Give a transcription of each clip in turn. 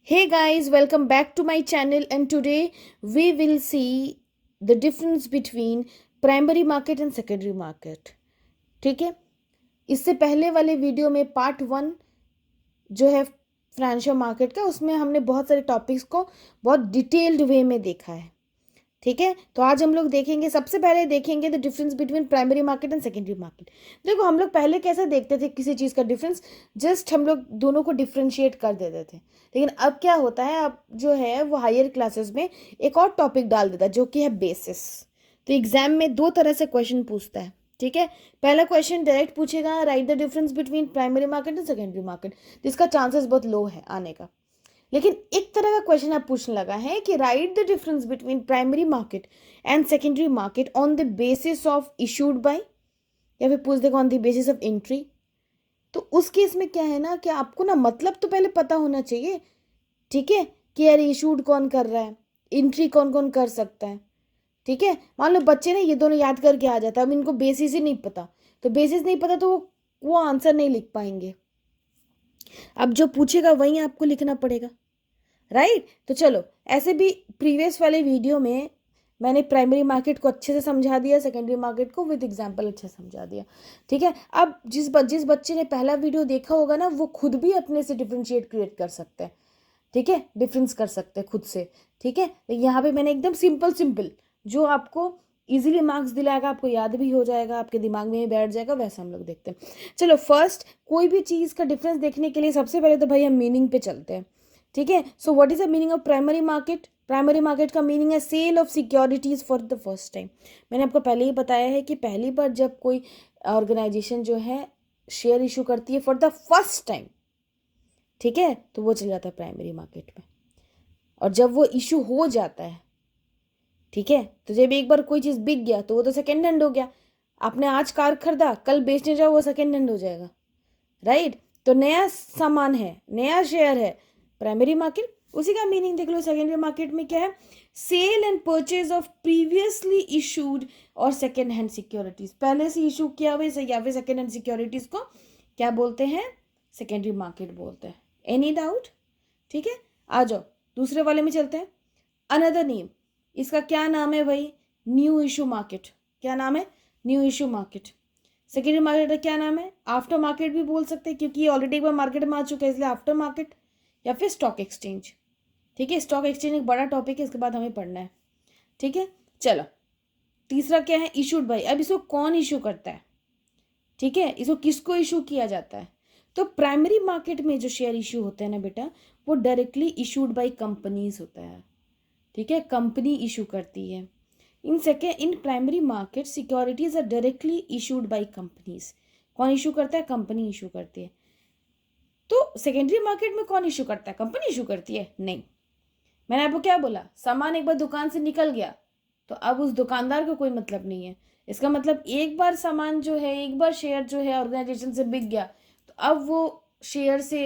Hey guys, welcome back to my channel and today we will see the difference between primary market and secondary market. ठीक है, इससे पहले वाले video में part 1 जो है फाइनेंशियल मार्केट का, उसमें हमने बहुत सारे टॉपिक्स को बहुत डिटेल्ड वे में देखा है। ठीक है, तो आज हम लोग देखेंगे, सबसे पहले देखेंगे the difference between primary market and secondary market. देखो, हम लोग पहले कैसे देखते थे किसी चीज़ का डिफरेंस, जस्ट हम लोग दोनों को डिफ्रेंशिएट कर देते थे। लेकिन अब क्या होता है, अब जो है वो हायर क्लासेस में एक और टॉपिक डाल देता है जो कि है बेसिस। तो एग्जाम में दो तरह से क्वेश्चन पूछता है। ठीक है, पहला क्वेश्चन डायरेक्ट पूछेगा, right the difference between primary market and secondary market, जिसका चांसेस बहुत लो है आने का। लेकिन एक तरह का क्वेश्चन आप पूछने लगा है कि right the difference between primary market and secondary market on the basis of issued by, या फिर पूछ देगा on the basis of entry. तो उस केस में क्या है ना कि आपको ना मतलब तो पहले पता होना चाहिए। ठीक है, कि यार इशूड कौन कर रहा है, एंट्री कौन कौन कर सकता है। ठीक है, मान लो बच्चे ने ये दोनों याद करके आ जाता है, अब इनको बेसिस ही नहीं पता, तो बेसिस नहीं पता तो वो आंसर नहीं लिख पाएंगे। अब जो पूछेगा वही आपको लिखना पड़ेगा, राइट। तो चलो, ऐसे भी प्रीवियस वाले वीडियो में मैंने प्राइमरी मार्केट को अच्छे से समझा दिया, सेकेंडरी मार्केट को विद एग्जांपल अच्छे से समझा दिया। ठीक है, अब जिस बच्चे ने पहला वीडियो देखा होगा ना, वो खुद भी अपने से डिफ्रेंशिएट क्रिएट कर सकते हैं। ठीक है, डिफरेंस कर सकते हैं खुद से। ठीक है, यहाँ पे मैंने एकदम सिंपल सिंपल जो आपको इजीली मार्क्स दिलाएगा, आपको याद भी हो जाएगा, आपके दिमाग में ही बैठ जाएगा, वैसा हम लोग देखते हैं। चलो, फर्स्ट कोई भी चीज़ का डिफरेंस देखने के लिए सबसे पहले तो भाई हम मीनिंग पे चलते हैं। ठीक है, so what is the meaning of primary market? Primary market का मीनिंग है sale of securities for the first time. मैंने आपको पहले ही बताया है कि पहली बार जब कोई ऑर्गेनाइजेशन जो है शेयर इशू करती है फॉर द फर्स्ट टाइम, ठीक है, तो वो चल जाता है प्राइमरी मार्केट में। और जब वो इशू हो जाता है, ठीक है, तो जब एक बार कोई चीज़ बिक गया तो वो तो सेकेंड हैंड हो गया। आपने आज कार खरीदा, कल बेचने जाओ वो सेकेंड हैंड हो जाएगा, राइट। तो नया सामान है, नया शेयर है, प्राइमरी मार्केट। उसी का मीनिंग देख लो सेकेंडरी मार्केट में क्या है, sale and purchase of previously issued और सेकेंड हैंड सिक्योरिटीज। पहले से इशू किया हुए या फिर सेकेंड हैंड सिक्योरिटीज को क्या बोलते हैं? सेकेंडरी मार्केट बोलते हैं। Any doubt? ठीक है, आ जाओ दूसरे वाले में चलते हैं। अनदर नेम, इसका क्या नाम है भाई? New issue market. क्या नाम है? New issue market. Secondary market का क्या नाम है? आफ्टर मार्केट भी बोल सकते हैं, क्योंकि ऑलरेडी एक बार मार्केट में आ चुका है, इसलिए आफ्टर मार्केट, या फिर स्टॉक एक्सचेंज। ठीक है, स्टॉक एक्सचेंज एक बड़ा टॉपिक है, इसके बाद हमें पढ़ना है। ठीक है, चलो, तीसरा क्या है? Issued by. अब इसको कौन इशू करता है? ठीक है, इसको किसको इशू किया जाता है? तो प्राइमरी मार्केट में जो शेयर इशू होते हैं ना बेटा, वो डायरेक्टली इशूड बाई कंपनीज होता है। ठीक है, कंपनी इशू करती है। In primary market securities are directly issued by companies. कौन इशू करता है? कंपनी इशू करती है। तो सेकेंडरी मार्केट में कौन इशू करता है? कंपनी इशू करती है? नहीं। मैंने आपको क्या बोला, सामान एक बार दुकान से निकल गया तो अब उस दुकानदार को कोई मतलब नहीं है। इसका मतलब एक बार सामान जो है, एक बार शेयर जो है ऑर्गेनाइजेशन से बिक गया, तो अब वो शेयर से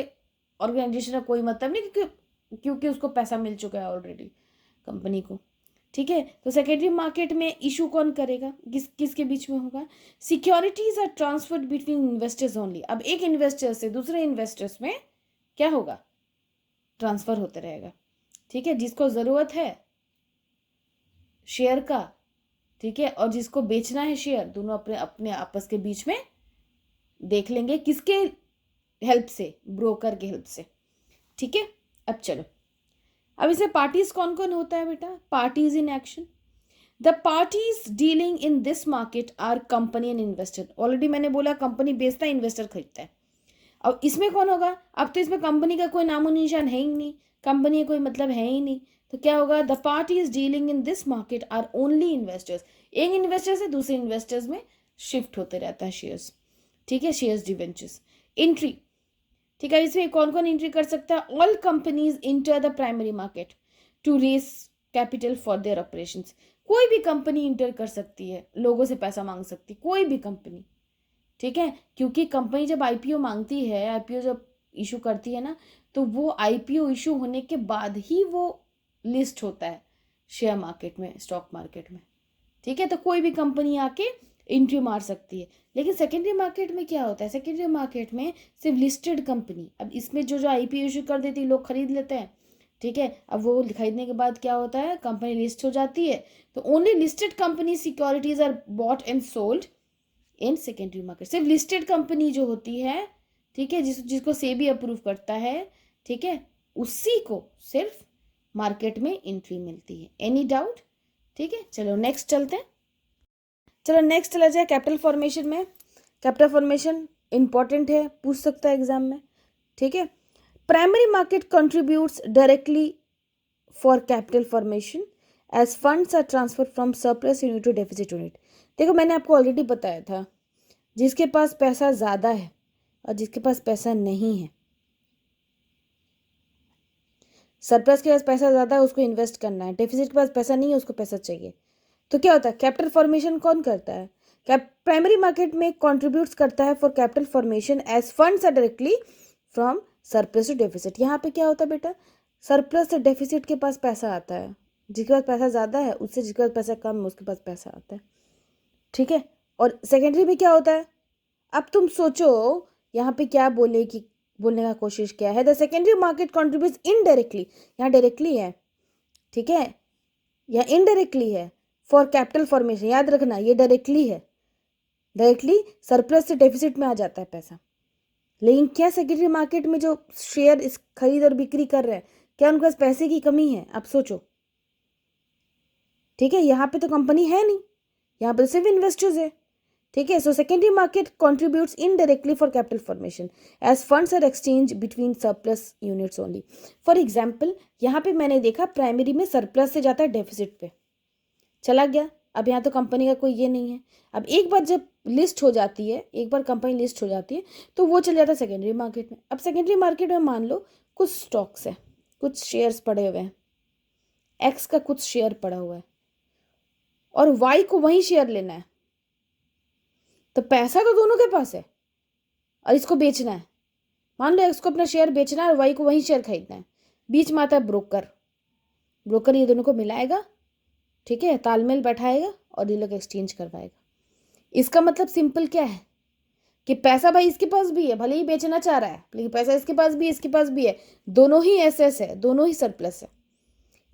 ऑर्गेनाइजेशन का कोई मतलब नहीं, क्योंकि उसको पैसा मिल चुका है ऑलरेडी कंपनी को। ठीक है, तो सेकेंडरी मार्केट में इशू कौन करेगा? किसके बीच में होगा? Securities are transferred between investors only. अब एक इन्वेस्टर से दूसरे इन्वेस्टर्स में क्या होगा? ट्रांसफर होते रहेगा। ठीक है, जिसको ज़रूरत है शेयर का, ठीक है, और जिसको बेचना है शेयर, दोनों अपने अपने आपस के बीच में देख लेंगे, किसके हेल्प से? ब्रोकर के हेल्प से। ठीक है, अब चलो, अब इसे पार्टीज कौन कौन होता है बेटा? Parties in action. The parties dealing in this market are company and investor. Already मैंने बोला कंपनी बेचता है, इन्वेस्टर खरीदता है। अब इसमें कौन होगा? अब तो इसमें कंपनी का कोई नामो निशान है ही नहीं, कंपनी का कोई मतलब है ही नहीं। तो क्या होगा? The parties dealing in this market are only investors. एक इन्वेस्टर से दूसरे इन्वेस्टर्स में शिफ्ट होते रहता है शेयर्स। ठीक है, शेयर्स डिवेंचर्स। एंट्री, ठीक है, इसमें कौन कौन एंट्री कर सकता है? All companies enter the primary market to raise capital for their operations. कोई भी कंपनी इंटर कर सकती है, लोगों से पैसा मांग सकती है, कोई भी कंपनी। ठीक है, क्योंकि कंपनी जब आईपीओ मांगती है, आईपीओ जब इशू करती है ना, तो वो आईपीओ इशू होने के बाद ही वो लिस्ट होता है शेयर मार्केट में, स्टॉक मार्केट में। ठीक है, तो कोई भी कंपनी आके एंट्री मार सकती है। लेकिन सेकेंडरी मार्केट में क्या होता है? सेकेंडरी मार्केट में सिर्फ लिस्टेड कंपनी। अब इसमें जो जो आईपीओ इशू कर देती है, लोग खरीद लेते हैं, ठीक है। अब वो खरीदने के बाद क्या होता है, कंपनी लिस्ट हो जाती है, तो only listed company securities are bought and sold in secondary market. सिर्फ लिस्टेड कंपनी जो होती है, ठीक है, जिसको सेबी अप्रूव करता है, ठीक है, उसी को सिर्फ मार्केट में एंट्री मिलती है। Any doubt? ठीक है, चलो नेक्स्ट चलते हैं। चलो नेक्स्ट चला जाए कैपिटल फॉर्मेशन में। कैपिटल फॉर्मेशन इंपॉर्टेंट है, पूछ सकता है एग्जाम में, ठीक है। Primary market contributes directly for capital formation as funds are transfer from surplus unit to deficit unit. देखो मैंने आपको ऑलरेडी बताया था, जिसके पास पैसा ज़्यादा है और जिसके पास पैसा नहीं है, सरप्लस के पास पैसा ज़्यादा है उसको इन्वेस्ट करना है, डेफिसिट के पास पैसा नहीं है उसको पैसा चाहिए, तो क्या होता है, कैपिटल फॉर्मेशन कौन करता है, प्राइमरी मार्केट में कंट्रीब्यूट्स करता है for capital formation as funds are directly from surplus to deficit. यहाँ पे क्या होता है बेटा, सरप्लस से डेफिसिट के पास पैसा आता है, जिसके पास पैसा ज़्यादा है उससे जिसके पास पैसा कम है उसके पास पैसा आता है, ठीक है। और सेकेंडरी में क्या होता है, अब तुम सोचो यहाँ पे क्या बोले कि बोलने का कोशिश किया है, the secondary market contribute indirectly, यहाँ डायरेक्टली है, ठीक है, या इनडायरेक्टली है फॉर कैपिटल फॉर्मेशन, याद रखना ये डायरेक्टली है, डायरेक्टली सरप्लस से डेफिसिट में आ जाता है पैसा। लेकिन क्या सेकेंडरी मार्केट में जो शेयर इस खरीद और बिक्री कर रहे हैं, क्या उनके पास पैसे की कमी है, आप सोचो, ठीक है। यहाँ पे तो कंपनी है नहीं, यहाँ पे सिर्फ इन्वेस्टर्स है, ठीक है। So secondary market contributes indirectly for capital formation as funds are exchange between surplus units only. For example यहाँ पे मैंने देखा प्राइमरी में सरप्लस से जाता है डेफिसिट पे, चला गया, अब यहाँ तो कंपनी का कोई ये नहीं है। अब एक बार जब लिस्ट हो जाती है, एक बार कंपनी लिस्ट हो जाती है तो वो चल जाता है सेकेंडरी मार्केट में। अब सेकेंडरी मार्केट में मान लो कुछ स्टॉक्स है, कुछ शेयर्स पड़े हुए हैं, एक्स का कुछ शेयर पड़ा हुआ है और वाई को वही शेयर लेना है, तो पैसा तो दोनों के पास है और इसको बेचना है। मान लो एक्स को अपना शेयर बेचना है और वाई को वही शेयर खरीदना है, बीच में आता है ब्रोकर, ब्रोकर ये दोनों को मिलाएगा, ठीक है, तालमेल बैठाएगा और ये लोग एक्सचेंज करवाएगा। इसका मतलब सिंपल क्या है कि पैसा भाई इसके पास भी है, भले ही बेचना चाह रहा है लेकिन पैसा इसके पास भी इसके पास भी है, दोनों ही एसेस है, दोनों ही सरप्लस है।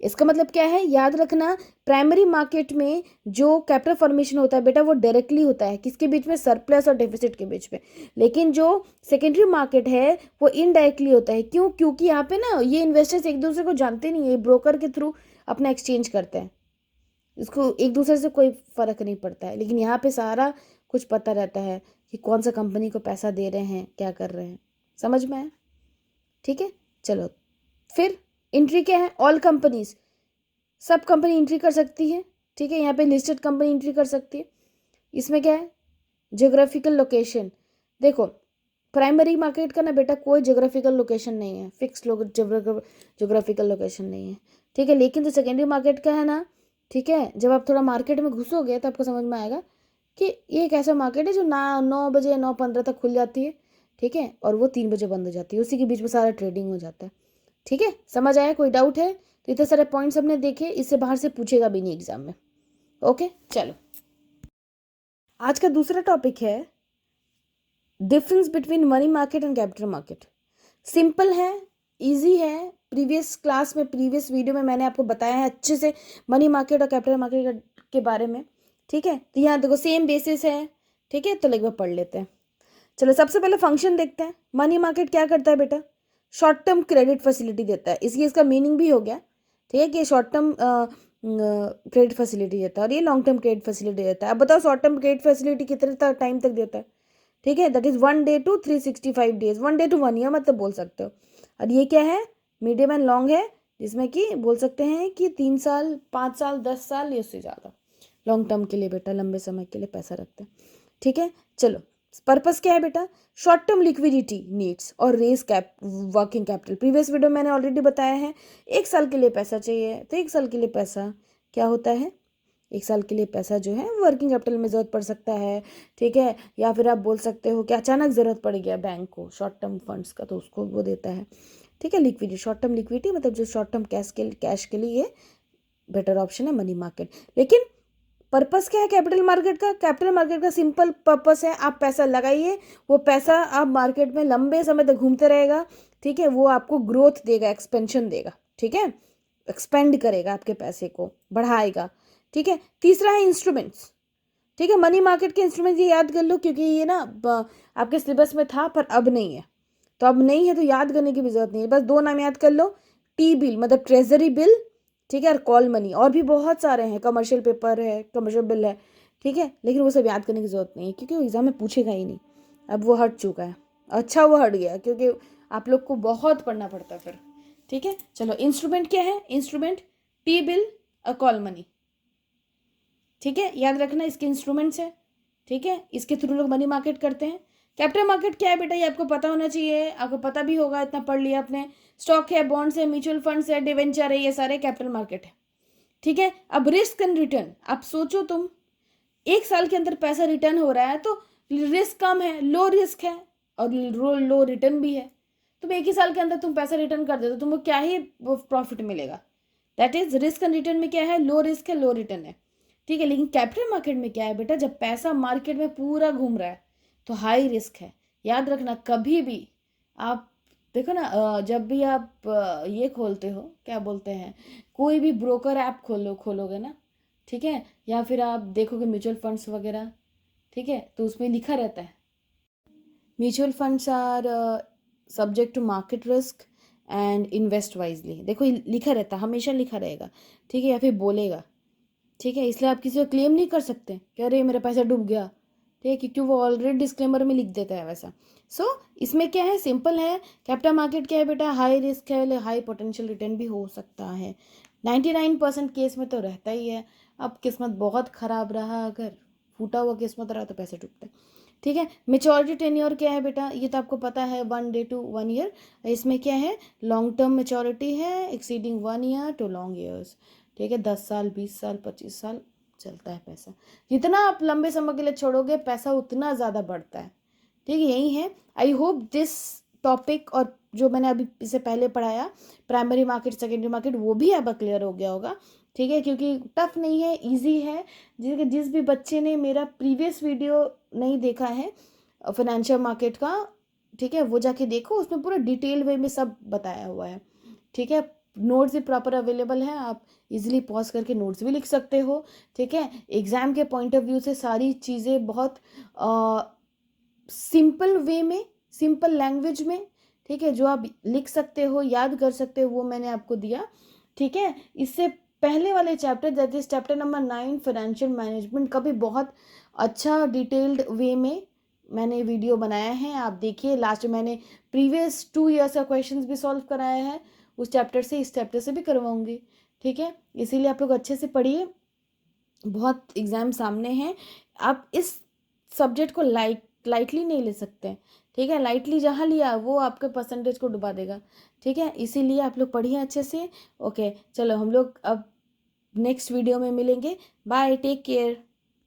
इसका मतलब क्या है, याद रखना, प्राइमरी मार्केट में जो कैपिटल फॉर्मेशन होता है बेटा वो डायरेक्टली होता है, किसके बीच में, सरप्लस और डेफिसिट के बीच में। लेकिन जो सेकेंडरी मार्केट है वो इनडायरेक्टली होता है। क्यों? क्योंकि यहाँ पे ना ये इन्वेस्टर्स एक दूसरे को जानते नहीं है, ब्रोकर के थ्रू अपना एक्सचेंज करते हैं, इसको एक दूसरे से कोई फ़र्क नहीं पड़ता है। लेकिन यहाँ पे सारा कुछ पता रहता है कि कौन सा कंपनी को पैसा दे रहे हैं, क्या कर रहे हैं, समझ में आया, ठीक है। चलो फिर एंट्री क्या है, ऑल कंपनीज, सब कंपनी एंट्री कर सकती है, ठीक है। यहाँ पे लिस्टेड कंपनी एंट्री कर सकती है। इसमें क्या है, जोग्राफिकल लोकेशन, देखो प्राइमरी मार्केट का ना बेटा कोई जोग्राफिकल लोकेशन नहीं है, फिक्स जोग्राफिकल लोकेशन नहीं है, ठीक है। लेकिन जो सेकेंडरी मार्केट का है ना, ठीक है, जब आप थोड़ा मार्केट में घुसोगे तो आपको समझ में आएगा कि ये एक ऐसा मार्केट है जो 9 बजे 9:15 तक खुल जाती है, ठीक है, और वो 3 बजे बंद हो जाती है, उसी के बीच में सारा ट्रेडिंग हो जाता है, ठीक है। समझ आया? कोई डाउट है? तो इतने सारे पॉइंट्स हमने देखे, इससे बाहर से पूछेगा भी नहीं एग्जाम में, ओके। चलो आज का दूसरा टॉपिक है difference between money market and capital market. Simple है, इजी है, प्रीवियस क्लास में, प्रीवियस वीडियो में मैंने आपको बताया है अच्छे से मनी मार्केट और कैपिटल मार्केट के बारे में, ठीक है। तो यहाँ देखो सेम बेसिस है, ठीक है, तो एक बार पढ़ लेते हैं। चलो सबसे पहले फंक्शन देखते हैं। मनी मार्केट क्या करता है बेटा, शॉर्ट टर्म क्रेडिट फैसिलिटी देता है, इसलिए इसका मीनिंग भी हो गया, ठीक है, कि शॉर्ट टर्म क्रेडिट फैसिलिटी देता है और ये लॉन्ग टर्म क्रेडिट फैसिलिटी देता है। अब बताओ शॉर्ट टर्म क्रेडिट फैसिलिटी कितने टाइम तक देता है, ठीक है, that is 1 day to 365 days, 1 day to 1 year मतलब बोल सकते हो। और ये क्या है, मीडियम एंड लॉन्ग है, जिसमें कि बोल सकते हैं कि 3 साल 5 साल 10 साल या उससे ज़्यादा लॉन्ग टर्म के लिए बेटा, लंबे समय के लिए पैसा रखते हैं, ठीक है। चलो पर्पस क्या है बेटा, शॉर्ट टर्म लिक्विडिटी नीड्स और raise working capital. Previous video मैंने ऑलरेडी बताया है, 1 साल के लिए पैसा चाहिए तो 1 साल के लिए पैसा क्या होता है, 1 साल के लिए पैसा जो है वर्किंग कैपिटल में ज़रूरत पड़ सकता है, ठीक है। या फिर आप बोल सकते हो कि अचानक ज़रूरत पड़ गया बैंक को शॉर्ट टर्म फंड्स का, तो उसको वो देता है, ठीक है। लिक्विडिटी, शॉर्ट टर्म लिक्विडिटी मतलब जो शॉर्ट टर्म कैश के लिए ये बेटर ऑप्शन है मनी मार्केट। लेकिन पर्पस क्या है कैपिटल मार्केट का, कैपिटल मार्केट का सिंपल पर्पस है, आप पैसा लगाइए, वो पैसा आप मार्केट में लंबे समय तक घूमते रहेगा, ठीक है, वो आपको ग्रोथ देगा, एक्सपेंशन देगा, ठीक है, एक्सपेंड करेगा, आपके पैसे को बढ़ाएगा। ठीक है, तीसरा है इंस्ट्रूमेंट्स। ठीक है, मनी मार्केट के इंस्ट्रूमेंट्स ये याद कर लो, क्योंकि ये ना आपके सिलेबस में था पर अब नहीं है, तो अब नहीं है तो याद करने की भी जरूरत नहीं है, बस 2 नाम याद कर लो, टी बिल मतलब ट्रेजरी बिल, ठीक है, और कॉल मनी, और भी बहुत सारे हैं, कमर्शियल पेपर है, कमर्शियल बिल है, ठीक है, लेकिन वो सब याद करने की जरूरत नहीं है क्योंकि वो एग्जाम में पूछेगा ही नहीं, अब वो हट चुका है। अच्छा वो हट गया क्योंकि आप लोग को बहुत पढ़ना पड़ता है फिर। ठीक है, चलो इंस्ट्रूमेंट क्या है, इंस्ट्रूमेंट टी बिल और कॉल मनी। ठीक है, याद रखना इसके इंस्ट्रूमेंट्स है। ठीक है, इसके थ्रू लोग मनी मार्केट करते हैं। कैपिटल मार्केट क्या है बेटा, ये आपको पता होना चाहिए, आपको पता भी होगा, इतना पढ़ लिया आपने। स्टॉक है, बॉन्ड्स है, म्यूचुअल फंड्स है, डिवेंचर है, ये सारे कैपिटल मार्केट है। ठीक है, अब रिस्क एंड रिटर्न, आप सोचो तुम 1 साल के अंदर पैसा रिटर्न हो रहा है तो रिस्क कम है, लो रिस्क है, और लो रिटर्न भी है। तुम 1 ही साल के अंदर तुम पैसा रिटर्न कर दे तो तुमको क्या ही प्रॉफिट मिलेगा। That is risk and return में क्या है, लो रिस्क है, लो रिटर्न है। ठीक है, लेकिन कैपिटल मार्केट में क्या है बेटा, जब पैसा मार्केट में पूरा घूम रहा है तो हाई रिस्क है। याद रखना, कभी भी आप देखो ना, जब भी आप ये खोलते हो, क्या बोलते हैं, कोई भी ब्रोकर ऐप खोलोगे ना, ठीक है, या फिर आप देखोगे म्यूचुअल फंड्स वगैरह, ठीक है, तो उसमें लिखा रहता है mutual funds are subject to market risk and invest wisely. देखो ये लिखा रहता है, हमेशा लिखा रहेगा। ठीक है, या फिर बोलेगा। ठीक है, इसलिए आप किसी को क्लेम नहीं कर सकते कि अरे मेरा पैसा डूब गया। ठीक है, क्योंकि वो ऑलरेडी डिस्क्लेमर में लिख देता है वैसा। सो इसमें क्या है, सिंपल है। कैपिटल मार्केट क्या है बेटा, हाई रिस्क है, हाई पोटेंशियल रिटर्न भी हो सकता है। 99% केस में तो रहता ही है। अब किस्मत बहुत ख़राब रहा, अगर फूटा हुआ किस्मत रहा तो पैसे डूबते हैं। ठीक है, मेच्योरिटी टेन्योर क्या है बेटा, ये तो आपको पता है, 1 डे टू 1 ईयर। इसमें क्या है, लॉन्ग टर्म मेच्योरिटी है, exceeding 1 year to long years. ठीक है, 10 साल, 20 साल, 25 साल चलता है पैसा। जितना आप लंबे समय के लिए छोड़ोगे पैसा उतना ज़्यादा बढ़ता है। ठीक है, यही है। आई होप दिस टॉपिक और जो मैंने अभी इससे पहले पढ़ाया, प्राइमरी मार्केट, सेकेंडरी मार्केट, वो भी अब क्लियर हो गया होगा। ठीक है, क्योंकि टफ नहीं है, इजी है। जिस भी बच्चे ने मेरा प्रीवियस वीडियो नहीं देखा है फाइनेंशियल मार्केट का, ठीक है, वो जाके देखो, उसमें पूरा डिटेल वे में सब बताया हुआ है। ठीक है, नोट्स भी प्रॉपर अवेलेबल है, आप इजीली पॉज करके नोट्स भी लिख सकते हो। ठीक है, एग्ज़ाम के पॉइंट ऑफ व्यू से सारी चीज़ें बहुत सिंपल वे में, सिंपल लैंग्वेज में, ठीक है, जो आप लिख सकते हो, याद कर सकते हो, वो मैंने आपको दिया। ठीक है, इससे पहले वाले chapter, that is chapter number 9 financial management का भी बहुत अच्छा डिटेल्ड वे में मैंने वीडियो बनाया है, आप देखिए। लास्ट में मैंने प्रीवियस 2 ईयर्स का क्वेश्चंस भी सॉल्व कराया है उस चैप्टर से, इस चैप्टर से भी करवाऊंगी। ठीक है, इसीलिए आप लोग अच्छे से पढ़िए, बहुत एग्ज़ाम सामने हैं। आप इस सब्जेक्ट को लाइटली नहीं ले सकते। ठीक है, लाइटली जहाँ लिया वो आपके परसेंटेज को डुबा देगा। ठीक है, इसीलिए आप लोग पढ़िए अच्छे से। ओके, चलो हम लोग अब नेक्स्ट वीडियो में मिलेंगे। Bye, take care.